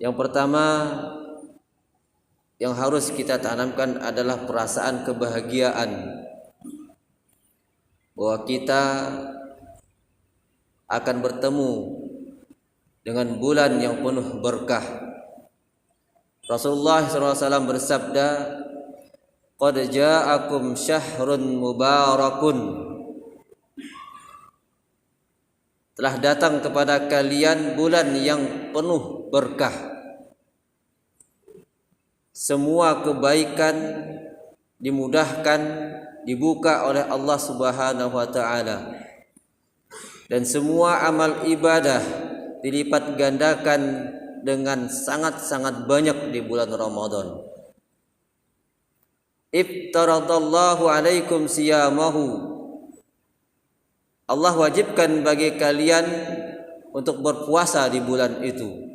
Yang pertama yang harus kita tanamkan adalah perasaan kebahagiaan bahwa kita akan bertemu dengan bulan yang penuh berkah. Rasulullah SAW bersabda, "Qad ja'akum syahrun mubarakun." Telah datang kepada kalian bulan yang penuh berkah. Semua kebaikan dimudahkan, dibuka oleh Allah Subhanahu wa taala. Dan semua amal ibadah dilipat gandakan dengan sangat-sangat banyak di bulan Ramadan. Iftaradallahu alaikum siyamahu. Allah wajibkan bagi kalian untuk berpuasa di bulan itu.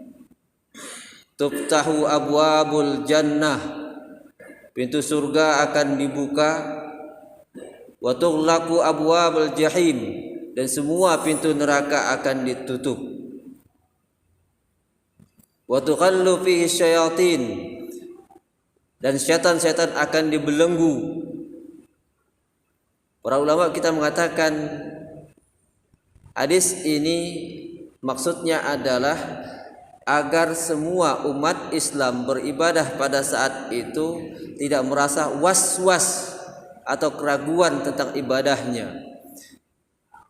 Tuftahu abwabul jannah. Pintu surga akan dibuka. Wa tughlaqu abwabul jahim. Dan semua pintu neraka akan ditutup. Wa tuqallu fihi syayatin. Dan syaitan-syaitan akan dibelenggu. Para ulama kita mengatakan hadis ini maksudnya adalah agar semua umat Islam beribadah pada saat itu tidak merasa was-was atau keraguan tentang ibadahnya.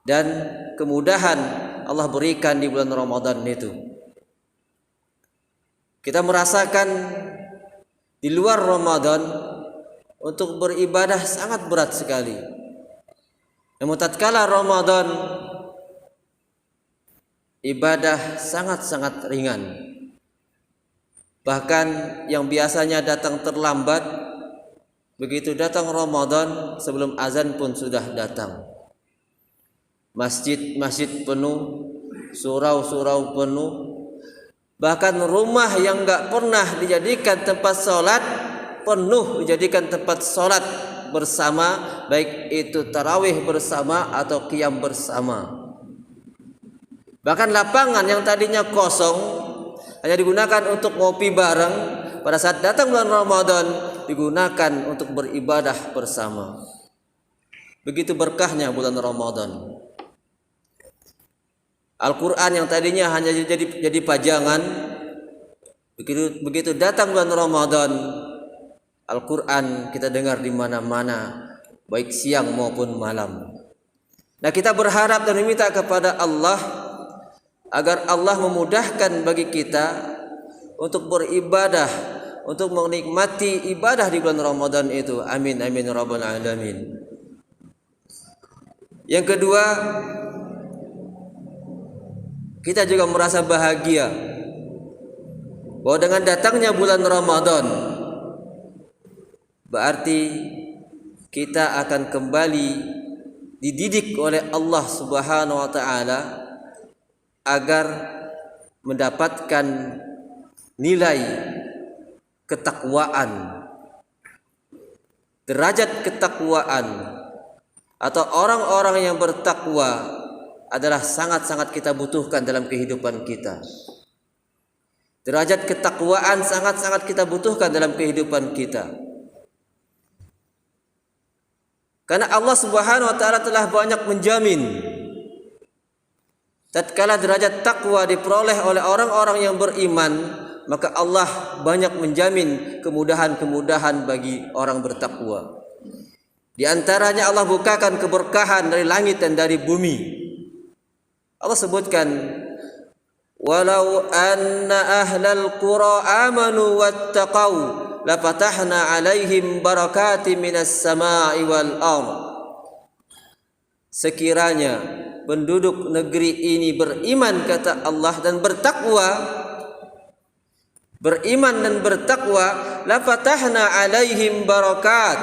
Dan kemudahan Allah berikan di bulan Ramadan itu. Kita merasakan di luar Ramadan untuk beribadah sangat berat sekali. Namun tatkala Ramadan, ibadah sangat-sangat ringan. Bahkan yang biasanya datang terlambat, begitu datang Ramadan sebelum azan pun sudah datang. Masjid-masjid penuh, surau-surau penuh. Bahkan rumah yang enggak pernah dijadikan tempat sholat penuh dijadikan tempat sholat bersama, baik itu tarawih bersama atau qiyam bersama. Bahkan lapangan yang tadinya kosong hanya digunakan untuk ngopi bareng, pada saat datang bulan Ramadan digunakan untuk beribadah bersama. Begitu berkahnya bulan Ramadan. Al-Quran yang tadinya hanya jadi pajangan, begitu datang bulan Ramadan, Al-Quran kita dengar di mana-mana, baik siang maupun malam. Nah, kita berharap dan meminta kepada Allah agar Allah memudahkan bagi kita untuk beribadah, untuk menikmati ibadah di bulan Ramadan itu. Amin amin rabbal alamin. Yang kedua, kita juga merasa bahagia bahwa dengan datangnya bulan Ramadan berarti kita akan kembali dididik oleh Allah Subhanahu wa taala agar mendapatkan nilai ketakwaan, derajat ketakwaan, atau orang-orang yang bertakwa adalah sangat-sangat kita butuhkan dalam kehidupan kita. Derajat ketakwaan sangat-sangat kita butuhkan dalam kehidupan kita. Karena Allah Subhanahu wa taala telah banyak menjamin tatkala derajat takwa diperoleh oleh orang-orang yang beriman, maka Allah banyak menjamin kemudahan-kemudahan bagi orang bertakwa. Di antaranya Allah bukakan keberkahan dari langit dan dari bumi. Allah sebutkan, walau anna ahlal qura amanu wattaqau lafatahna alaihim barakati minas sama'i wal ardh. Sekiranya penduduk negeri ini beriman, kata Allah, dan bertakwa, beriman dan bertakwa, lafatahna alaihim barakat,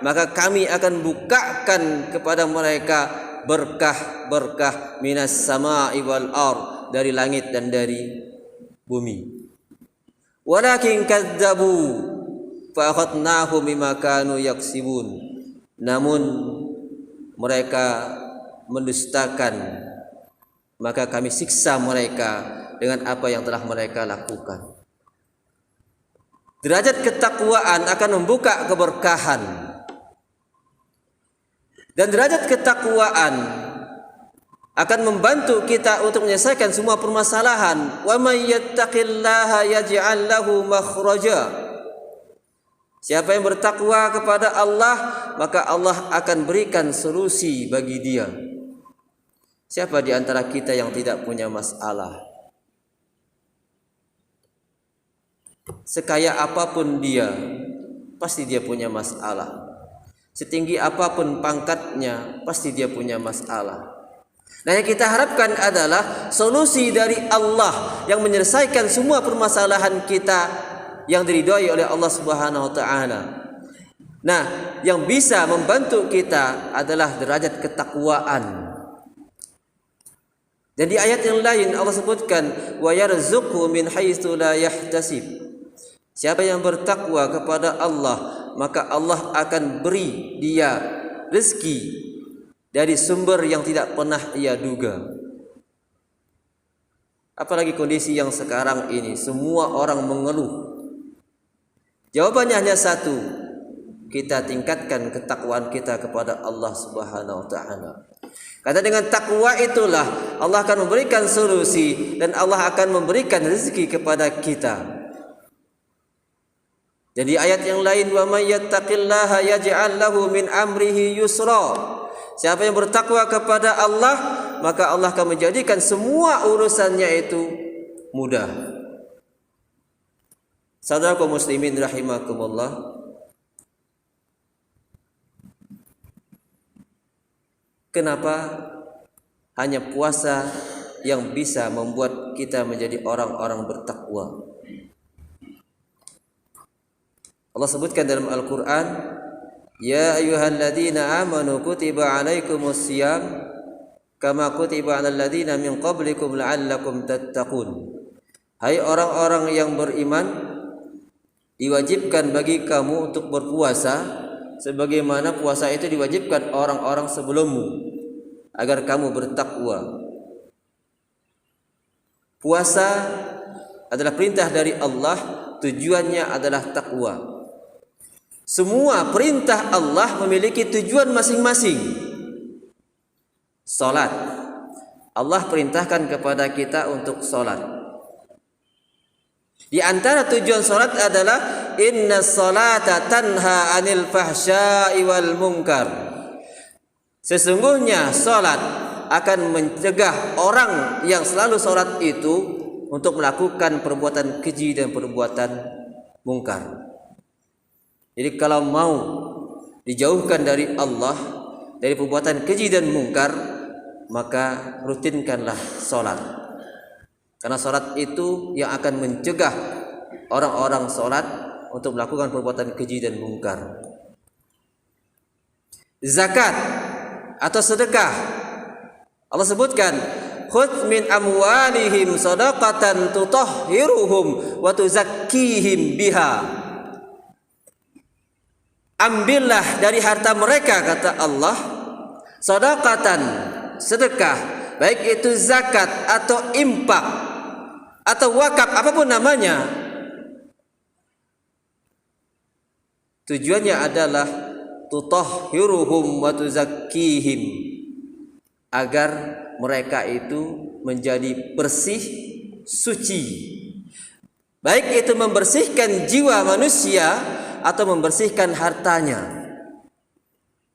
maka kami akan bukakan kepada mereka berkah-berkah minas sama'i wal ardh, dari langit dan dari bumi. Walakin kadzabu fa akhadnahum bima kanu yaksibun. Namun mereka mendustakan, maka kami siksa mereka dengan apa yang telah mereka lakukan. Derajat ketakwaan akan membuka keberkahan. Dan derajat ketakwaan akan membantu kita untuk menyelesaikan semua permasalahan. Wa may yattaqillaha yaj'al lahu makhraja. Siapa yang bertakwa kepada Allah, maka Allah akan berikan solusi bagi dia. Siapa di antara kita yang tidak punya masalah? Sekaya apapun dia, pasti dia punya masalah. Setinggi apapun pangkatnya, pasti dia punya masalah. Nah, yang kita harapkan adalah solusi dari Allah yang menyelesaikan semua permasalahan kita yang diridhoi oleh Allah Subhanahu wa taala. Nah, yang bisa membantu kita adalah derajat ketakwaan. Dan di ayat yang lain Allah sebutkan wa yarzuqhu min haitsu la yahtasib. Siapa yang bertakwa kepada Allah, maka Allah akan beri dia rezeki dari sumber yang tidak pernah ia duga. Apalagi kondisi yang sekarang ini, semua orang mengeluh. Jawabannya hanya satu, kita tingkatkan ketakwaan kita kepada Allah Subhanahu wa taala. Karena dengan takwa itulah Allah akan memberikan solusi dan Allah akan memberikan rezeki kepada kita. Jadi ayat yang lain, wa may yattaqillaha yaj'al lahu min amrihi yusra. Siapa yang bertakwa kepada Allah, maka Allah akan menjadikan semua urusannya itu mudah. Saudara kaum muslimin rahimakumullah, kenapa hanya puasa yang bisa membuat kita menjadi orang-orang bertakwa? Allah sebutkan dalam Al-Quran, ya ayyuhalladzina amanu kutiba alaikumus siyam kama kutiba alal ladzina min qablikum la'allakum tattaqun. Hai orang-orang yang beriman, diwajibkan bagi kamu untuk berpuasa sebagaimana puasa itu diwajibkan orang-orang sebelummu agar kamu bertakwa. Puasa adalah perintah dari Allah, tujuannya adalah takwa. Semua perintah Allah memiliki tujuan masing-masing. Salat, Allah perintahkan kepada kita untuk salat. Di antara tujuan salat adalah innas salata tanha 'anil fahsya'i wal munkar. Sesungguhnya salat akan mencegah orang yang selalu salat itu untuk melakukan perbuatan keji dan perbuatan mungkar. Jadi kalau mau dijauhkan dari Allah, dari perbuatan keji dan mungkar, maka rutinkanlah salat. Karena salat itu yang akan mencegah orang-orang salat untuk melakukan perbuatan keji dan mungkar. Zakat atau sedekah, Allah sebutkan, khudz min amwalihim shadaqatan tutahhiruhum wa tuzakkihim biha. Ambillah dari harta mereka, kata Allah, shadaqatan, sedekah, baik itu zakat atau infak atau wakaf, apapun namanya. Tujuannya adalah tutahhiruhum wa tuzakkihim, agar mereka itu menjadi bersih, suci. Baik itu membersihkan jiwa manusia atau membersihkan hartanya.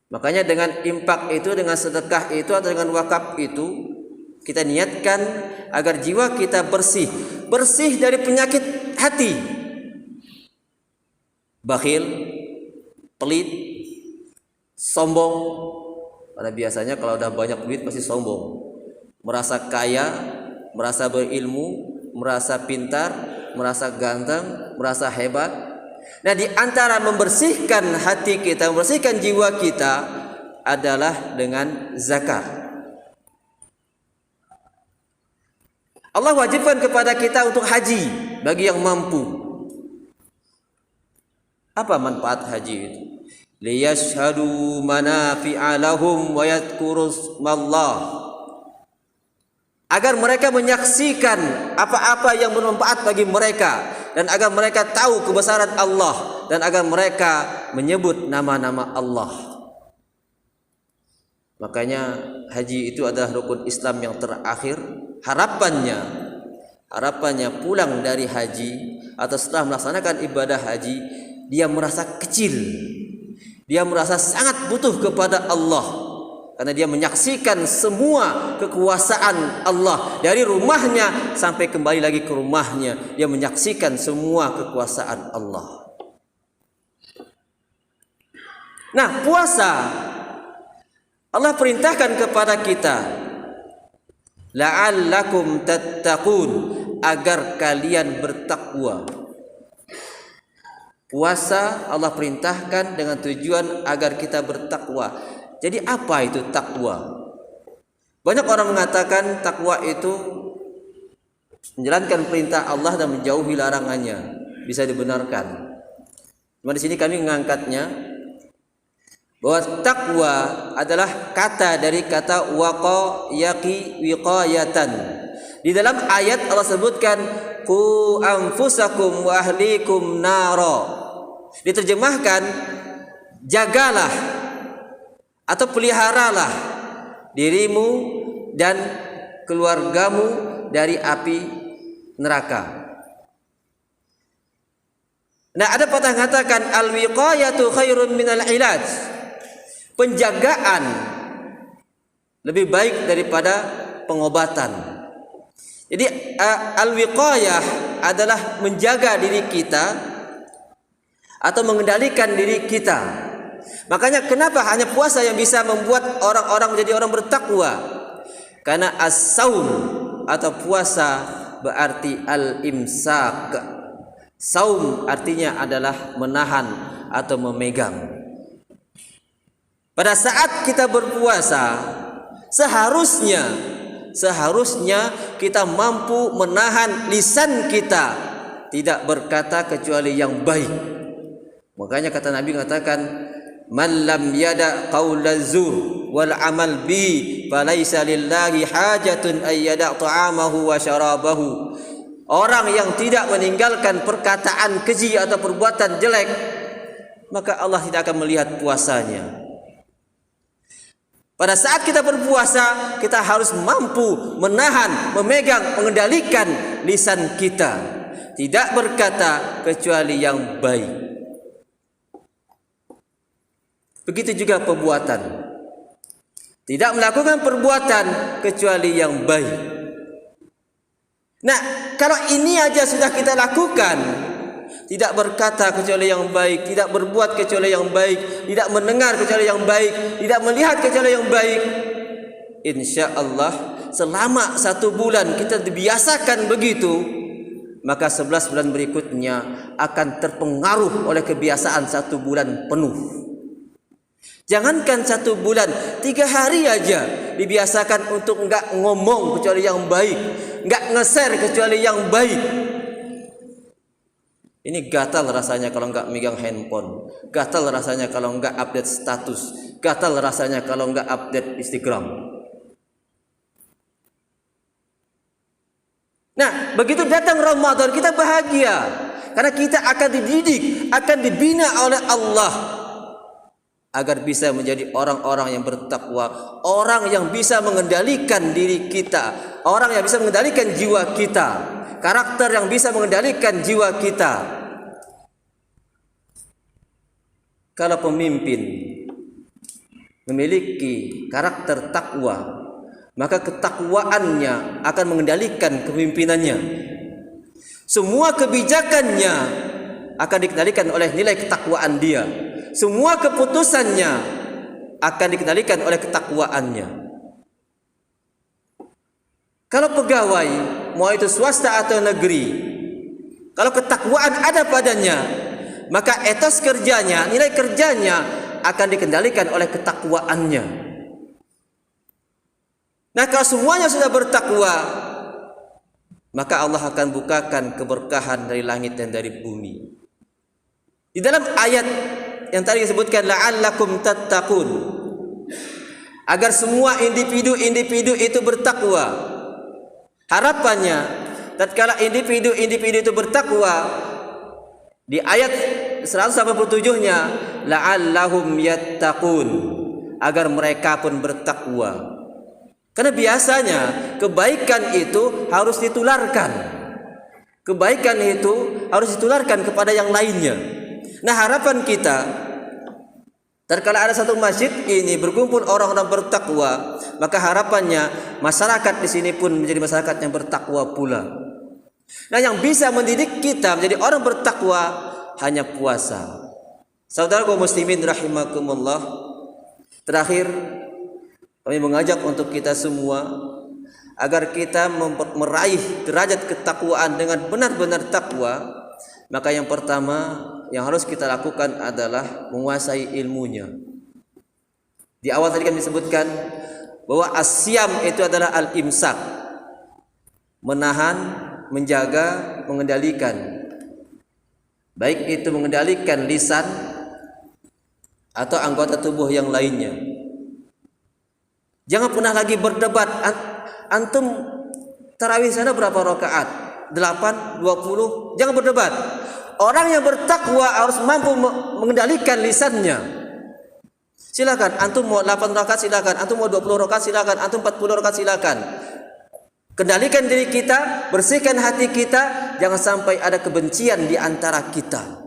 Makanya dengan infak itu, dengan sedekah itu atau dengan wakaf itu, kita niatkan agar jiwa kita bersih, bersih dari penyakit hati, bakhil, pelit, sombong. Karena biasanya kalau udah banyak duit pasti sombong, merasa kaya, merasa berilmu, merasa pintar, merasa ganteng, merasa hebat. Nah, di antara membersihkan hati kita, membersihkan jiwa kita adalah dengan zakat. Allah wajibkan kepada kita untuk haji bagi yang mampu. Apa manfaat haji itu? Liyashhadu manafi'a lahum wa yadhkuru smallah. Agar mereka menyaksikan apa-apa yang bermanfaat bagi mereka dan agar mereka tahu kebesaran Allah dan agar mereka menyebut nama-nama Allah. Makanya haji itu adalah rukun Islam yang terakhir. Harapannya pulang dari haji atau setelah melaksanakan ibadah haji, dia merasa kecil, dia merasa sangat butuh kepada Allah, karena dia menyaksikan semua kekuasaan Allah dari rumahnya sampai kembali lagi ke rumahnya. Dia menyaksikan semua kekuasaan Allah. Nah, puasa Allah perintahkan kepada kita, la'allakum tattaqun, agar kalian bertakwa. Puasa Allah perintahkan dengan tujuan agar kita bertakwa. Jadi apa itu takwa? Banyak orang mengatakan takwa itu menjalankan perintah Allah dan menjauhi larangannya. Bisa dibenarkan. Cuma di sini kami mengangkatnya bahwa takwa adalah kata dari kata waqa yaqi wiqayatan. Di dalam ayat Allah sebutkan qu anfusakum wa ahlikum nara. Diterjemahkan jagalah atau peliharalah dirimu dan keluargamu dari api neraka. Nah, ada patah katakan al-wiqayatu khairun minal ilaj. Penjagaan lebih baik daripada pengobatan. Jadi al-wiqayah adalah menjaga diri kita atau mengendalikan diri kita. Makanya kenapa hanya puasa yang bisa membuat orang-orang menjadi orang bertakwa? Karena as-saum atau puasa berarti al-imsak. Saum artinya adalah menahan atau memegang. Pada saat kita berpuasa, seharusnya kita mampu menahan lisan kita tidak berkata kecuali yang baik. Makanya kata Nabi mengatakan, man lam yada qaulaz zur wal amal bi falaisa lillahi hajatun ay yada ta'amahu wa syarabahu. Orang yang tidak meninggalkan perkataan keji atau perbuatan jelek, maka Allah tidak akan melihat puasanya. Pada saat kita berpuasa, kita harus mampu menahan, memegang, mengendalikan lisan kita, tidak berkata kecuali yang baik. Begitu juga perbuatan, tidak melakukan perbuatan kecuali yang baik. Nah, kalau ini aja sudah kita lakukan, tidak berkata kecuali yang baik, tidak berbuat kecuali yang baik, tidak mendengar kecuali yang baik, tidak melihat kecuali yang baik, insya Allah selama 1 bulan kita dibiasakan begitu, maka 11 bulan berikutnya akan terpengaruh oleh kebiasaan 1 bulan penuh. Jangankan 1 bulan, 3 hari aja dibiasakan untuk enggak ngomong kecuali yang baik, enggak nge-share kecuali yang baik. Ini gatal rasanya kalau enggak megang handphone, gatal rasanya kalau enggak update status, gatal rasanya kalau enggak update Instagram. Nah, begitu datang Ramadan kita bahagia karena kita akan dididik, akan dibina oleh Allah agar bisa menjadi orang-orang yang bertakwa, orang yang bisa mengendalikan diri kita, orang yang bisa mengendalikan jiwa kita, karakter yang bisa mengendalikan jiwa kita. Kalau pemimpin memiliki karakter takwa, maka ketakwaannya akan mengendalikan kepemimpinannya. Semua kebijakannya akan dikendalikan oleh nilai ketakwaan dia. Semua keputusannya akan dikendalikan oleh ketakwaannya. Kalau pegawai, mau itu swasta atau negeri, kalau ketakwaan ada padanya, maka etos kerjanya, nilai kerjanya akan dikendalikan oleh ketakwaannya. Nah, kalau semuanya sudah bertakwa, maka Allah akan bukakan keberkahan dari langit dan dari bumi. Di dalam ayat yang tadi disebutkan la'allakum tattaqun, agar semua individu-individu itu bertakwa. Harapannya tatkala individu-individu itu bertakwa, di ayat 187-nya, la'allahum yattaqun, agar mereka pun bertakwa. Karena biasanya kebaikan itu harus ditularkan. Kebaikan itu harus ditularkan kepada yang lainnya. Nah, harapan kita, tatkala ada satu masjid ini berkumpul orang-orang bertakwa, maka harapannya masyarakat di sini pun menjadi masyarakat yang bertakwa pula. Nah, yang bisa mendidik kita menjadi orang bertakwa hanya puasa. Saudara kaum muslimin rahimakumullah, terakhir kami mengajak untuk kita semua agar kita meraih derajat ketakwaan dengan benar-benar takwa. Maka yang pertama yang harus kita lakukan adalah menguasai ilmunya. Di awal tadi kami sebutkan bahwa asyam itu adalah al-imsak, menahan, menjaga, mengendalikan. Baik itu mengendalikan lisan atau anggota tubuh yang lainnya. Jangan pernah lagi berdebat, antum tarawih sana berapa rakaat? 8, 20. Jangan berdebat. Orang yang bertakwa harus mampu mengendalikan lisannya. Silakan, antum mau 8 rakaat silakan, antum mau 20 rakaat silakan, antum 40 rakaat silakan. Kendalikan diri kita, bersihkan hati kita, jangan sampai ada kebencian di antara kita.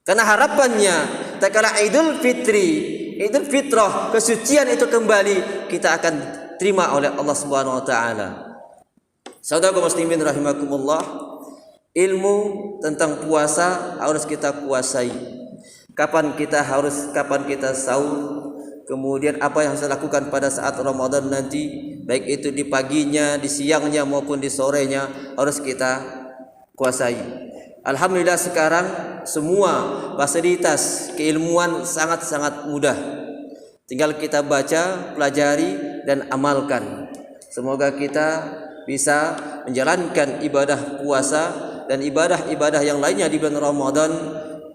Karena harapannya tatkala Idul Fitri, Idul Fitrah, kesucian itu kembali, kita akan terima oleh Allah Subhanahu wa taala. Saudara kaum muslimin rahimakumullah, ilmu tentang puasa harus kita kuasai. Kapan kita sahur, kemudian apa yang harus dilakukan pada saat Ramadan nanti, baik itu di paginya, di siangnya maupun di sorenya, harus kita kuasai. Alhamdulillah sekarang semua fasilitas keilmuan sangat-sangat mudah. Tinggal kita baca, pelajari dan amalkan. Semoga kita bisa menjalankan ibadah puasa dan ibadah-ibadah yang lainnya di bulan Ramadan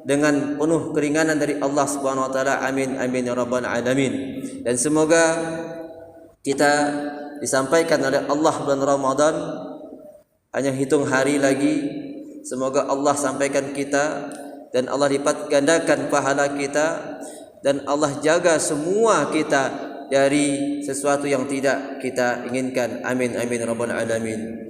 dengan penuh keringanan dari Allah Subhanahu wa taala. Amin amin ya rabbal alamin. Dan semoga kita disampaikan oleh Allah bulan Ramadan hanya hitung hari lagi. Semoga Allah sampaikan kita dan Allah lipat gandakan pahala kita dan Allah jaga semua kita dari sesuatu yang tidak kita inginkan. Amin amin ya rabbal alamin.